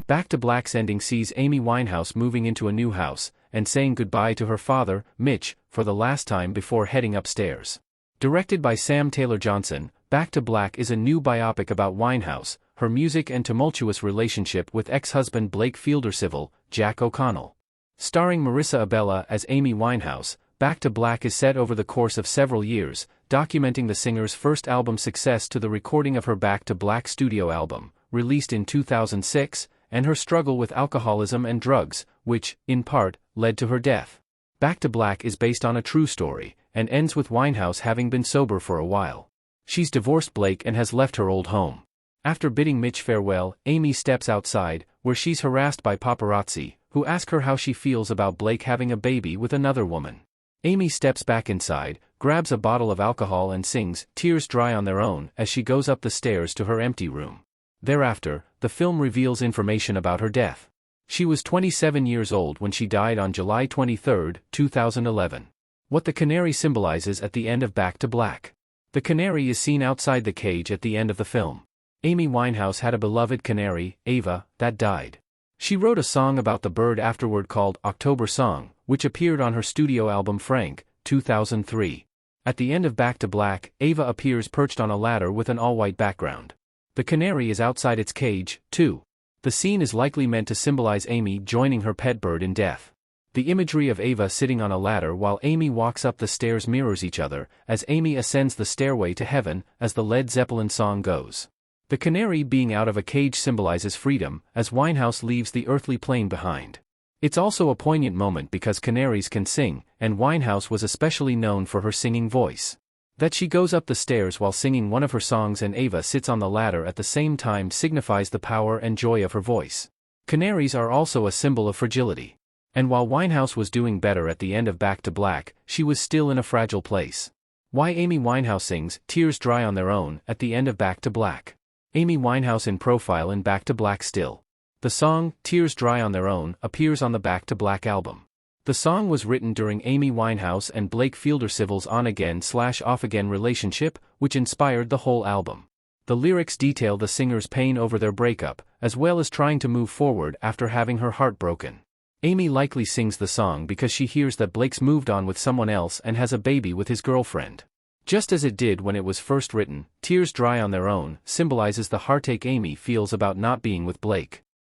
Back to Black's ending sees Amy Winehouse moving into a new house, and saying goodbye to her father, Mitch, for the last time before heading upstairs. Directed by Sam Taylor Johnson, Back to Black is a new biopic about Winehouse, her music and tumultuous relationship with ex-husband Blake Fielder-Civil, Jack O'Connell. Starring Marissa Abella as Amy Winehouse, Back to Black is set over the course of several years, documenting the singer's first album success to the recording of her Back to Black studio album, released in 2006, and her struggle with alcoholism and drugs, which, in part, led to her death. Back to Black is based on a true story, and ends with Winehouse having been sober for a while. She's divorced Blake and has left her old home. After bidding Mitch farewell, Amy steps outside, where she's harassed by paparazzi, who ask her how she feels about Blake having a baby with another woman. Amy steps back inside, grabs a bottle of alcohol and sings "Tears Dry on Their Own" as she goes up the stairs to her empty room. Thereafter, the film reveals information about her death. She was 27 years old when she died on July 23, 2011. What the canary symbolizes at the end of Back to Black. The canary is seen outside the cage at the end of the film. Amy Winehouse had a beloved canary, Ava, that died. She wrote a song about the bird afterward called October Song, which appeared on her studio album Frank, 2003. At the end of Back to Black, Ava appears perched on a ladder with an all-white background. The canary is outside its cage, too. The scene is likely meant to symbolize Amy joining her pet bird in death. The imagery of Ava sitting on a ladder while Amy walks up the stairs mirrors each other, as Amy ascends the stairway to heaven, as the Led Zeppelin song goes. The canary being out of a cage symbolizes freedom, as Winehouse leaves the earthly plane behind. It's also a poignant moment because canaries can sing, and Winehouse was especially known for her singing voice. That she goes up the stairs while singing one of her songs and Ava sits on the ladder at the same time signifies the power and joy of her voice. Canaries are also a symbol of fragility. And while Winehouse was doing better at the end of Back to Black, she was still in a fragile place. Why Amy Winehouse sings "Tears Dry on Their Own" at the end of Back to Black. Amy Winehouse in profile in Back to Black still. The song, "Tears Dry on Their Own," appears on the Back to Black album. The song was written during Amy Winehouse and Blake Fielder-Civil's on-again/off-again relationship, which inspired the whole album. The lyrics detail the singer's pain over their breakup, as well as trying to move forward after having her heart broken. Amy likely sings the song because she hears that Blake's moved on with someone else and has a baby with his girlfriend. Just as it did when it was first written, "Tears Dry on Their Own" symbolizes the heartache Amy feels about not being with Blake.